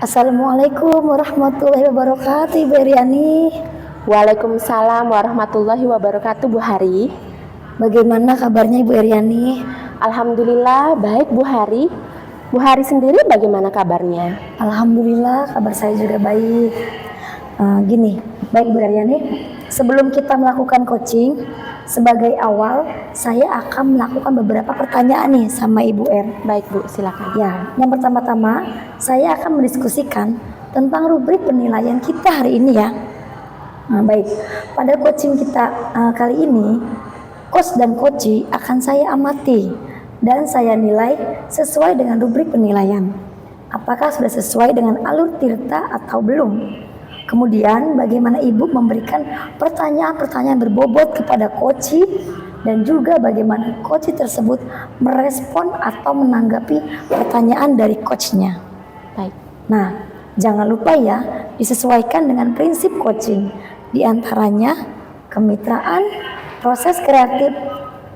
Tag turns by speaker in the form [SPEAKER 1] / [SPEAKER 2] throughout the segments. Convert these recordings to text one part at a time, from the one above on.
[SPEAKER 1] Assalamualaikum warahmatullahi wabarakatuh, Ibu Eryani.
[SPEAKER 2] Waalaikumsalam warahmatullahi wabarakatuh, Bu Hari.
[SPEAKER 1] Bagaimana kabarnya Ibu Eryani?
[SPEAKER 2] Alhamdulillah baik, Bu Hari. Bu Hari sendiri bagaimana kabarnya?
[SPEAKER 1] Alhamdulillah kabar saya juga baik. Gini, baik Bu Eryani. Sebelum kita melakukan coaching, sebagai awal saya akan melakukan beberapa pertanyaan nih sama Ibu Er.
[SPEAKER 2] Baik Bu, silakan.
[SPEAKER 1] Ya, yang pertama-tama saya akan mendiskusikan tentang rubrik penilaian kita hari ini ya. Baik, pada coaching kita kali ini, coach dan coachee akan saya amati dan saya nilai sesuai dengan rubrik penilaian. Apakah sudah sesuai dengan alur tirta atau belum? Kemudian bagaimana Ibu memberikan pertanyaan-pertanyaan berbobot kepada coachee dan juga bagaimana coachee tersebut merespon atau menanggapi pertanyaan dari coachnya.
[SPEAKER 2] Baik.
[SPEAKER 1] Nah, jangan lupa ya, disesuaikan dengan prinsip coaching. Di antaranya kemitraan, proses kreatif,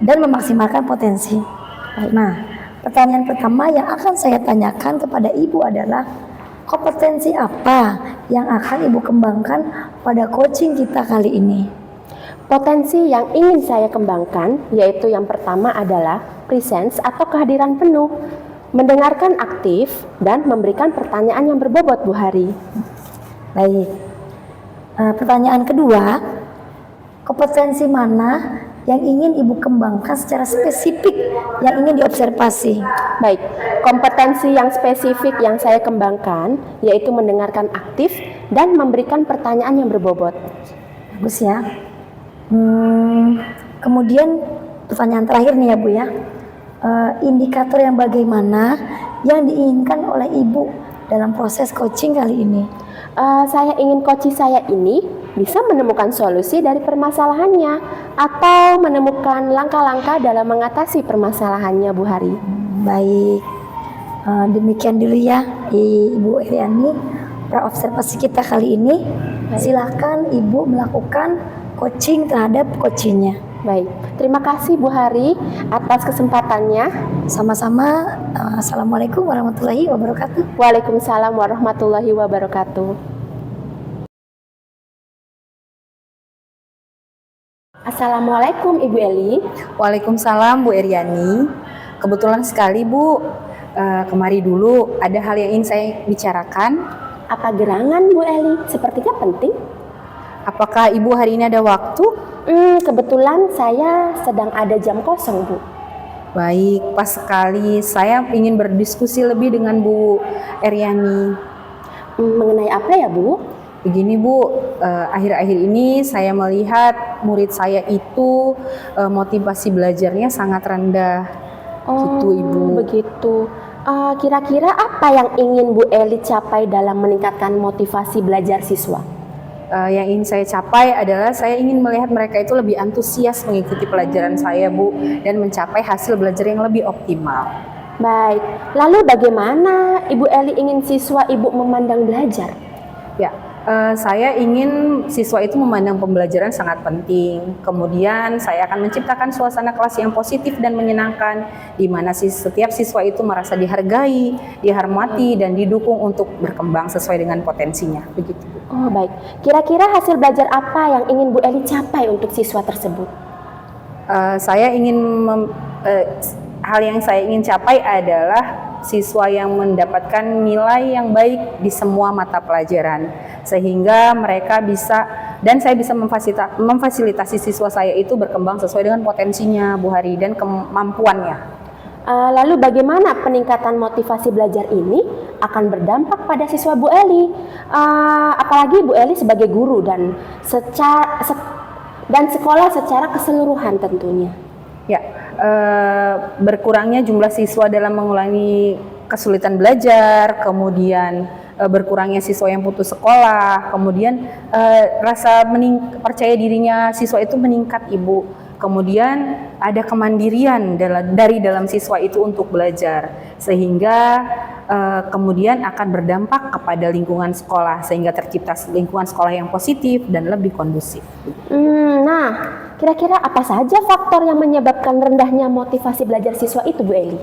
[SPEAKER 1] dan memaksimalkan potensi. Nah, pertanyaan pertama yang akan saya tanyakan kepada Ibu adalah kompetensi apa yang akan Ibu kembangkan pada coaching kita kali ini?
[SPEAKER 2] Potensi yang ingin saya kembangkan yaitu yang pertama adalah presence atau kehadiran penuh, mendengarkan aktif dan memberikan pertanyaan yang berbobot, Bu Hari.
[SPEAKER 1] Baik. Pertanyaan kedua, kompetensi mana yang ingin Ibu kembangkan secara spesifik yang ingin diobservasi?
[SPEAKER 2] Baik, kompetensi yang spesifik yang saya kembangkan yaitu mendengarkan aktif dan memberikan pertanyaan yang berbobot.
[SPEAKER 1] Bagus ya. Kemudian pertanyaan terakhir nih ya Bu ya. Indikator yang bagaimana yang diinginkan oleh Ibu dalam proses coaching kali ini?
[SPEAKER 2] Saya ingin coaching saya ini bisa menemukan solusi dari permasalahannya atau menemukan langkah-langkah dalam mengatasi permasalahannya, Bu Hari.
[SPEAKER 1] Baik, demikian dulu ya Ibu Eryani praobservasi kita kali ini. Silakan Ibu melakukan coaching terhadap coachingnya.
[SPEAKER 2] Baik, terima kasih Bu Hari atas kesempatannya.
[SPEAKER 1] Sama-sama. Assalamualaikum warahmatullahi wabarakatuh.
[SPEAKER 2] Waalaikumsalam warahmatullahi wabarakatuh. Assalamualaikum Ibu Eli.
[SPEAKER 3] Waalaikumsalam Bu Eryani. Kebetulan sekali Bu, kemari dulu ada hal yang ingin saya bicarakan.
[SPEAKER 2] Apa gerangan Bu Eli? Sepertinya penting.
[SPEAKER 3] Apakah Ibu hari ini ada waktu?
[SPEAKER 2] Kebetulan saya sedang ada jam kosong Bu.
[SPEAKER 3] Baik, pas sekali. Saya ingin berdiskusi lebih dengan Bu Eryani.
[SPEAKER 2] Mengenai apa ya Bu?
[SPEAKER 3] Begini Bu, akhir-akhir ini saya melihat murid saya itu motivasi belajarnya sangat rendah. Gitu Ibu.
[SPEAKER 2] Begitu. Kira-kira apa yang ingin Bu Eli capai dalam meningkatkan motivasi belajar siswa?
[SPEAKER 3] Yang ingin saya capai adalah saya ingin melihat mereka itu lebih antusias mengikuti pelajaran saya Bu, dan mencapai hasil belajar yang lebih optimal.
[SPEAKER 2] Baik, lalu bagaimana Ibu Eli ingin siswa Ibu memandang belajar?
[SPEAKER 3] Ya, saya ingin siswa itu memandang pembelajaran sangat penting. Kemudian saya akan menciptakan suasana kelas yang positif dan menyenangkan, di mana setiap siswa itu merasa dihargai, dihormati, dan didukung untuk berkembang sesuai dengan potensinya. Begitu.
[SPEAKER 2] Oh baik, kira-kira hasil belajar apa yang ingin Bu Eli capai untuk siswa tersebut?
[SPEAKER 3] Hal yang saya ingin capai adalah siswa yang mendapatkan nilai yang baik di semua mata pelajaran, sehingga mereka bisa, dan saya bisa memfasilitasi siswa saya itu berkembang sesuai dengan potensinya Bu Hari dan kemampuannya.
[SPEAKER 2] Lalu bagaimana peningkatan motivasi belajar ini akan berdampak pada siswa Bu Eli? Apalagi Bu Eli sebagai guru dan sekolah secara keseluruhan tentunya.
[SPEAKER 3] Ya, berkurangnya jumlah siswa dalam mengulangi kesulitan belajar, kemudian berkurangnya siswa yang putus sekolah, kemudian rasa percaya dirinya siswa itu meningkat Ibu. Kemudian ada kemandirian dari dalam siswa itu untuk belajar, sehingga kemudian akan berdampak kepada lingkungan sekolah, sehingga tercipta lingkungan sekolah yang positif dan lebih kondusif.
[SPEAKER 2] Nah, kira-kira apa saja faktor yang menyebabkan rendahnya motivasi belajar siswa itu Bu Eli?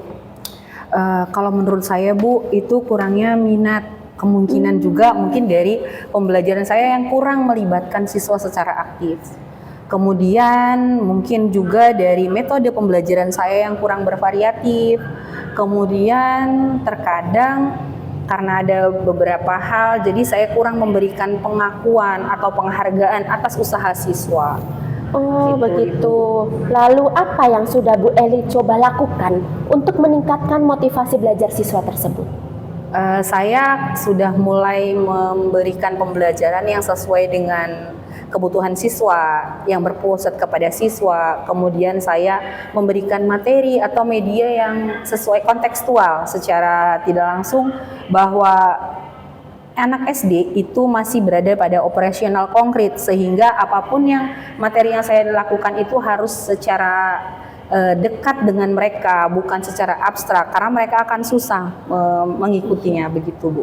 [SPEAKER 3] Kalau menurut saya Bu, itu kurangnya minat Kemungkinan juga mungkin dari pembelajaran saya yang kurang melibatkan siswa secara aktif. Kemudian mungkin juga dari metode pembelajaran saya yang kurang bervariatif. Kemudian terkadang karena ada beberapa hal, jadi saya kurang memberikan pengakuan atau penghargaan atas usaha siswa.
[SPEAKER 2] Oh,
[SPEAKER 3] Gitu,
[SPEAKER 2] begitu. Lalu apa yang sudah Bu Eli coba lakukan untuk meningkatkan motivasi belajar siswa tersebut?
[SPEAKER 3] Saya sudah mulai memberikan pembelajaran yang sesuai dengan kebutuhan siswa, yang berpusat kepada siswa. Kemudian saya memberikan materi atau media yang sesuai kontekstual secara tidak langsung, bahwa anak SD itu masih berada pada operasional konkret, sehingga apapun yang materi yang saya lakukan itu harus secara dekat dengan mereka, bukan secara abstrak, karena mereka akan susah mengikutinya, begitu Bu.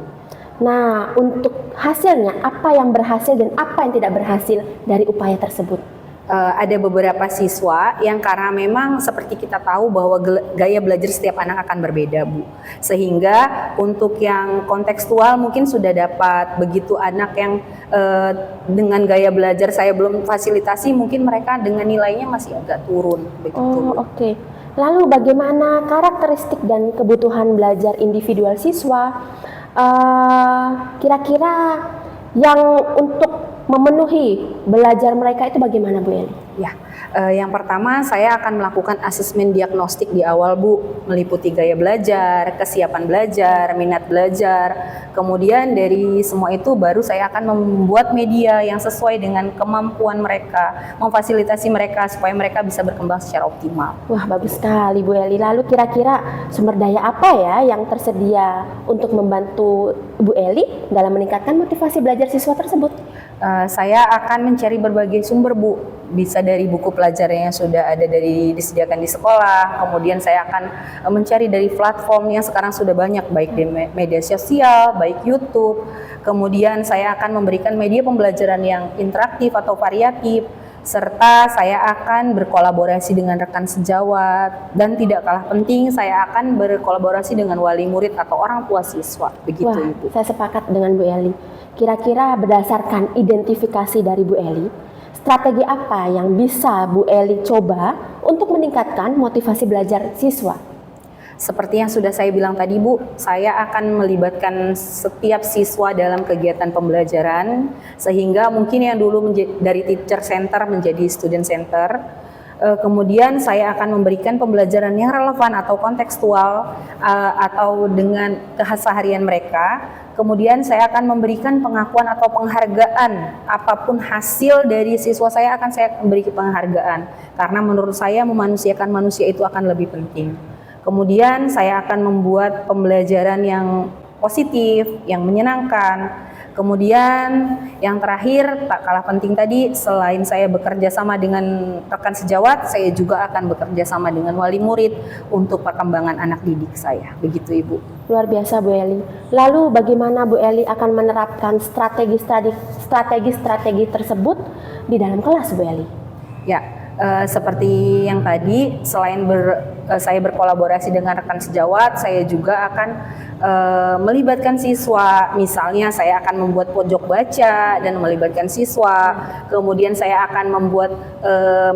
[SPEAKER 2] Nah, untuk hasilnya, apa yang berhasil dan apa yang tidak berhasil dari upaya tersebut?
[SPEAKER 3] Ada beberapa siswa yang karena memang seperti kita tahu bahwa gaya belajar setiap anak akan berbeda, Bu. Sehingga untuk yang kontekstual mungkin sudah dapat, begitu anak yang dengan gaya belajar saya belum fasilitasi, mungkin mereka dengan nilainya masih agak turun, begitu.
[SPEAKER 2] Oh, oke. Lalu bagaimana karakteristik dan kebutuhan belajar individual siswa? Kira-kira yang untuk memenuhi belajar mereka itu bagaimana, Bu Eli?
[SPEAKER 3] Ya, yang pertama saya akan melakukan asesmen diagnostik di awal, Bu, meliputi gaya belajar, kesiapan belajar, minat belajar. Kemudian dari semua itu baru saya akan membuat media yang sesuai dengan kemampuan mereka, memfasilitasi mereka supaya mereka bisa berkembang secara optimal.
[SPEAKER 2] Wah, bagus sekali, Bu Eli. Lalu kira-kira sumber daya apa ya yang tersedia untuk membantu Bu Eli dalam meningkatkan motivasi belajar siswa tersebut?
[SPEAKER 3] Saya akan mencari berbagai sumber, Bu. Bisa dari buku pelajaran yang sudah ada disediakan di sekolah. Kemudian saya akan mencari dari platform yang sekarang sudah banyak, baik di media sosial, baik YouTube. Kemudian saya akan memberikan media pembelajaran yang interaktif atau variatif, serta saya akan berkolaborasi dengan rekan sejawat, dan tidak kalah penting saya akan berkolaborasi dengan wali murid atau orang tua siswa. Begitu,
[SPEAKER 2] Wah,
[SPEAKER 3] Ibu.
[SPEAKER 2] saya sepakat dengan Bu Eli. Kira-kira berdasarkan identifikasi dari Bu Eli, strategi apa yang bisa Bu Eli coba untuk meningkatkan motivasi belajar siswa?
[SPEAKER 3] Seperti yang sudah saya bilang tadi, Bu, saya akan melibatkan setiap siswa dalam kegiatan pembelajaran, sehingga mungkin yang dulu dari teacher center menjadi student center. Kemudian saya akan memberikan pembelajaran yang relevan atau kontekstual atau dengan keseharian mereka. Kemudian saya akan memberikan pengakuan atau penghargaan, apapun hasil dari siswa saya akan saya beri penghargaan, karena menurut saya memanusiakan manusia itu akan lebih penting. Kemudian saya akan membuat pembelajaran yang positif, yang menyenangkan. Kemudian yang terakhir, tak kalah penting tadi, selain saya bekerja sama dengan rekan sejawat, saya juga akan bekerja sama dengan wali murid untuk perkembangan anak didik saya. Begitu, Ibu.
[SPEAKER 2] Luar biasa, Bu Eli. Lalu bagaimana Bu Eli akan menerapkan strategi tersebut di dalam kelas, Bu Eli?
[SPEAKER 3] Ya, seperti yang tadi, selain saya berkolaborasi dengan rekan sejawat, saya juga akan melibatkan siswa. Misalnya saya akan membuat pojok baca dan melibatkan siswa. Kemudian saya akan membuat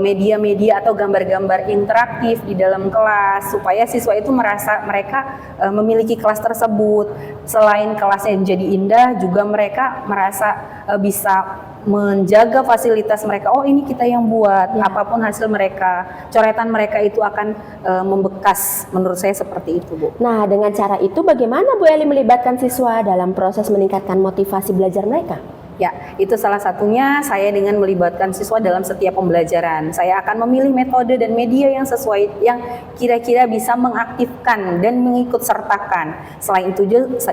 [SPEAKER 3] media-media atau gambar-gambar interaktif di dalam kelas, supaya siswa itu merasa mereka memiliki kelas tersebut. Selain kelasnya jadi indah, juga mereka merasa bisa menjaga fasilitas mereka. Oh, ini kita yang buat. Ya. Apapun hasil mereka, coretan mereka itu akan membekas. Menurut saya seperti itu, Bu.
[SPEAKER 2] Nah, dengan cara itu bagaimana Bu Eli melibatkan siswa dalam proses meningkatkan motivasi belajar mereka?
[SPEAKER 3] Ya, itu salah satunya saya dengan melibatkan siswa dalam setiap pembelajaran. Saya akan memilih metode dan media yang sesuai, yang kira-kira bisa mengaktifkan dan mengikut sertakan. Selain itu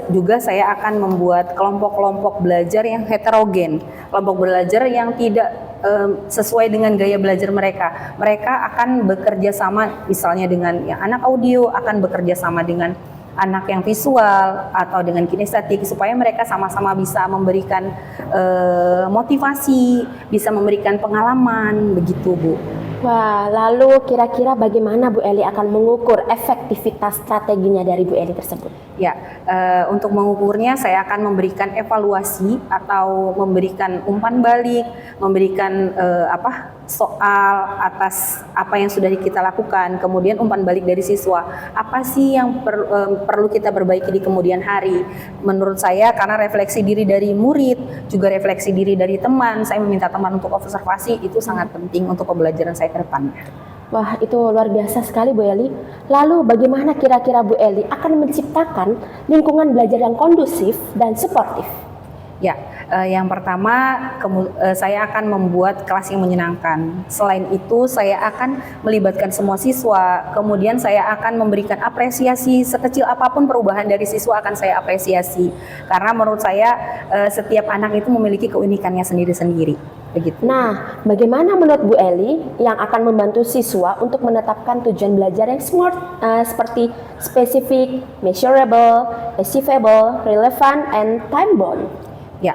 [SPEAKER 3] juga saya akan membuat kelompok-kelompok belajar yang heterogen, kelompok belajar yang tidak sesuai dengan gaya belajar mereka. Mereka akan bekerja sama, misalnya dengan yang anak audio akan bekerja sama dengan anak yang visual atau dengan kinestetik, supaya mereka sama-sama bisa memberikan motivasi, bisa memberikan pengalaman, begitu, Bu.
[SPEAKER 2] Wah, lalu kira-kira bagaimana Bu Eli akan mengukur efektivitas strateginya dari Bu Eli tersebut?
[SPEAKER 3] Ya, untuk mengukurnya saya akan memberikan evaluasi atau memberikan umpan balik, memberikan soal atas apa yang sudah kita lakukan, kemudian umpan balik dari siswa. Apa sih yang perlu kita perbaiki di kemudian hari? Menurut saya karena refleksi diri dari murid, juga refleksi diri dari teman, saya meminta teman untuk observasi, itu sangat penting untuk pembelajaran saya ke depannya.
[SPEAKER 2] Wah, itu luar biasa sekali Bu Eli. Lalu bagaimana kira-kira Bu Eli akan menciptakan lingkungan belajar yang kondusif dan suportif?
[SPEAKER 3] Ya, yang pertama saya akan membuat kelas yang menyenangkan. Selain itu saya akan melibatkan semua siswa. Kemudian saya akan memberikan apresiasi sekecil apapun perubahan dari siswa akan saya apresiasi. Karena menurut saya setiap anak itu memiliki keunikannya sendiri-sendiri. Begitu.
[SPEAKER 2] Nah, bagaimana menurut Bu Eli yang akan membantu siswa untuk menetapkan tujuan belajar yang smart seperti specific, measurable, achievable, relevant, and time bound?
[SPEAKER 3] Ya,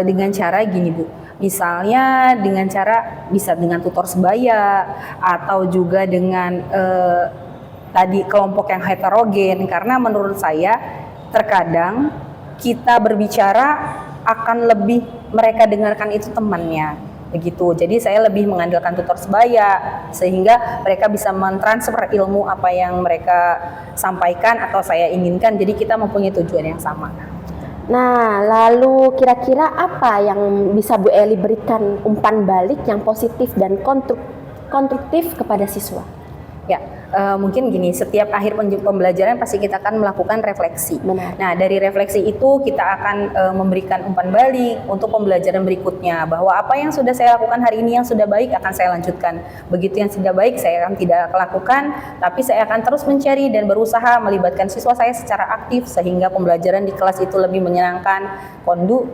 [SPEAKER 3] dengan cara gini Bu, misalnya dengan cara bisa dengan tutor sebaya atau juga dengan tadi kelompok yang heterogen, karena menurut saya terkadang kita berbicara akan lebih mereka dengarkan itu temannya begitu. Jadi saya lebih mengandalkan tutor sebaya sehingga mereka bisa mentransfer ilmu apa yang mereka sampaikan atau saya inginkan. Jadi kita mempunyai tujuan yang sama.
[SPEAKER 2] Nah, lalu kira-kira apa yang bisa Bu Eli berikan umpan balik yang positif dan konstruktif kepada siswa?
[SPEAKER 3] Ya, mungkin gini, setiap akhir pembelajaran pasti kita akan melakukan refleksi.
[SPEAKER 2] Benar.
[SPEAKER 3] Nah, dari refleksi itu kita akan memberikan umpan balik untuk pembelajaran berikutnya, bahwa apa yang sudah saya lakukan hari ini yang sudah baik akan saya lanjutkan. Begitu yang tidak baik saya akan tidak lakukan, tapi saya akan terus mencari dan berusaha melibatkan siswa saya secara aktif sehingga pembelajaran di kelas itu lebih menyenangkan,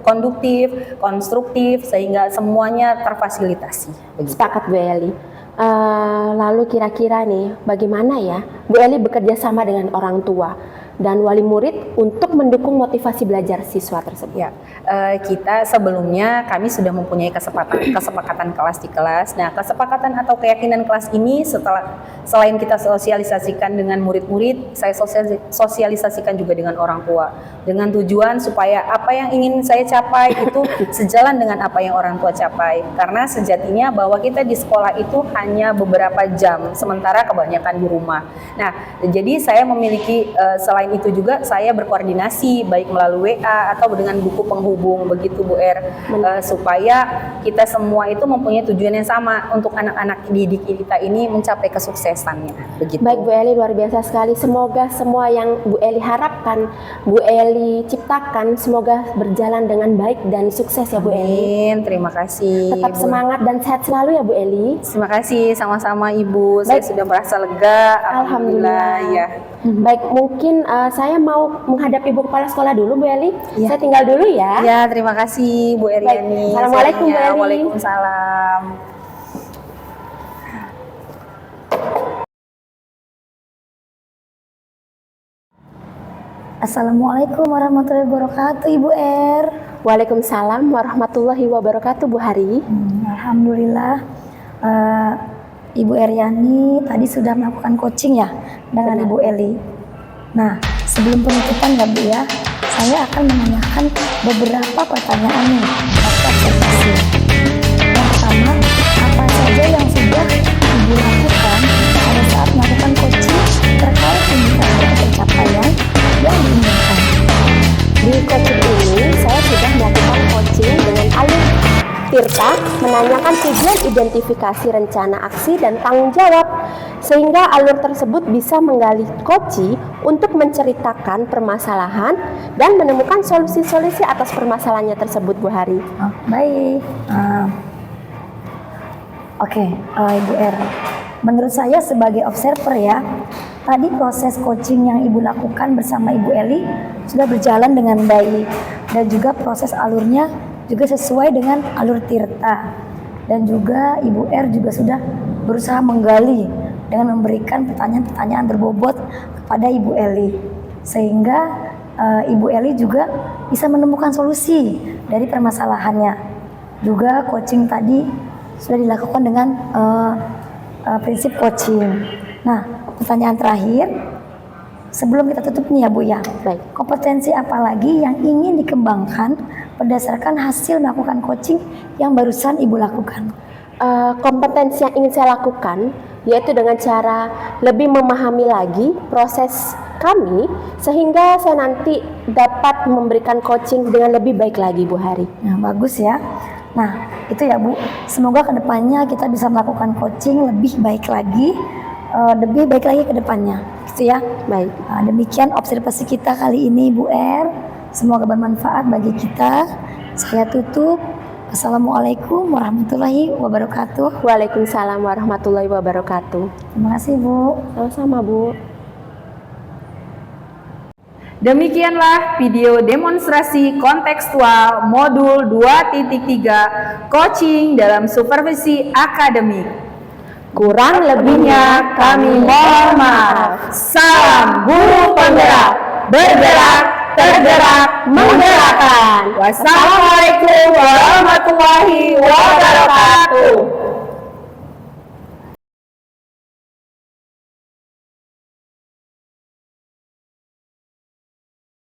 [SPEAKER 3] konduktif, konstruktif, sehingga semuanya terfasilitasi. Begitu.
[SPEAKER 2] Sepakat Bu Eli. Lalu kira-kira nih, bagaimana ya Bu Eli bekerja sama dengan orang tua dan wali murid untuk mendukung motivasi belajar siswa tersebut?
[SPEAKER 3] Ya, kita sebelumnya kami sudah mempunyai kesepakatan kelas di kelas. Nah, kesepakatan atau keyakinan kelas ini selain kita sosialisasikan dengan murid-murid, saya sosialisasikan juga dengan orang tua dengan tujuan supaya apa yang ingin saya capai itu sejalan dengan apa yang orang tua capai. Karena sejatinya bahwa kita di sekolah itu hanya beberapa jam, sementara kebanyakan di rumah. Nah, jadi saya memiliki selain itu juga saya berkoordinasi baik melalui WA atau dengan buku penghubung begitu Bu supaya kita semua itu mempunyai tujuan yang sama untuk anak-anak didik kita ini mencapai kesuksesannya. Begitu.
[SPEAKER 2] Baik Bu Eli, luar biasa sekali. Semoga semua yang Bu Eli harapkan, Bu Eli ciptakan, semoga berjalan dengan baik dan sukses ya Bu Eli.
[SPEAKER 3] Amin. Terima kasih.
[SPEAKER 2] Tetap
[SPEAKER 3] Ibu.
[SPEAKER 2] semangat dan sehat selalu ya Bu Eli.
[SPEAKER 3] Terima kasih, sama-sama Ibu.
[SPEAKER 2] Baik.
[SPEAKER 3] Saya sudah merasa lega.
[SPEAKER 2] Alhamdulillah.
[SPEAKER 3] Ya.
[SPEAKER 2] Baik, mungkin saya mau menghadap Ibu Kepala Sekolah dulu Bu Eli.
[SPEAKER 3] Ya.
[SPEAKER 2] Saya tinggal dulu ya.
[SPEAKER 3] Ya, terima kasih Bu Eriani.
[SPEAKER 2] Baik. Assalamualaikum Bu Eli.
[SPEAKER 3] Waalaikumsalam.
[SPEAKER 1] Assalamualaikum warahmatullahi wabarakatuh Ibu R.
[SPEAKER 2] Waalaikumsalam warahmatullahi wabarakatuh Bu Hari.
[SPEAKER 1] Alhamdulillah Ibu Eryani tadi sudah melakukan coaching ya dengan Ibu Eli. Nah, sebelum penutupan ya Bu ya, saya akan menanyakan beberapa pertanyaan nih atas observasi. Yang pertama, apa saja yang sudah Ibu lakukan pada saat melakukan coaching terkait indikator pencapaian yang diinginkan?
[SPEAKER 2] Di coaching ini saya sudah melakukan coaching dengan alur Tirta menanyakan tujuan identifikasi rencana aksi dan tanggung jawab sehingga alur tersebut bisa menggali coach untuk menceritakan permasalahan dan menemukan solusi-solusi atas permasalahannya tersebut Bu Hari.
[SPEAKER 1] Oh, baik. Oke, Ibu R. Menurut saya sebagai observer ya, tadi proses coaching yang Ibu lakukan bersama Ibu Eli sudah berjalan dengan baik dan juga proses alurnya juga sesuai dengan alur Tirta, dan juga Ibu R juga sudah berusaha menggali dengan memberikan pertanyaan-pertanyaan berbobot kepada Ibu Eli sehingga Ibu Eli juga bisa menemukan solusi dari permasalahannya. Juga coaching tadi sudah dilakukan dengan prinsip coaching. Nah, pertanyaan terakhir sebelum kita tutup nih ya Bu ya.
[SPEAKER 2] Baik.
[SPEAKER 1] Kompetensi apa lagi yang ingin dikembangkan berdasarkan hasil melakukan coaching yang barusan Ibu lakukan?
[SPEAKER 2] Kompetensi yang ingin saya lakukan yaitu dengan cara lebih memahami lagi proses kami sehingga saya nanti dapat memberikan coaching dengan lebih baik lagi Bu Hari.
[SPEAKER 1] Nah, bagus ya. Nah, itu ya Bu. Semoga kedepannya kita bisa melakukan coaching lebih baik lagi ke depannya. Gitu ya.
[SPEAKER 2] Baik.
[SPEAKER 1] Nah, demikian observasi kita kali ini Bu R. Semoga bermanfaat bagi kita. Saya tutup. Assalamualaikum warahmatullahi wabarakatuh.
[SPEAKER 2] Waalaikumsalam warahmatullahi wabarakatuh.
[SPEAKER 1] Terima kasih Bu.
[SPEAKER 2] Sama-sama Bu.
[SPEAKER 3] Demikianlah video demonstrasi kontekstual modul 2.3 coaching dalam supervisi akademik.
[SPEAKER 2] Kurang lebihnya kami mohon maaf.
[SPEAKER 3] Salam guru penggerak, bergerak, tergerak, menggerakkan. Wassalamualaikum warahmatullahi wabarakatuh.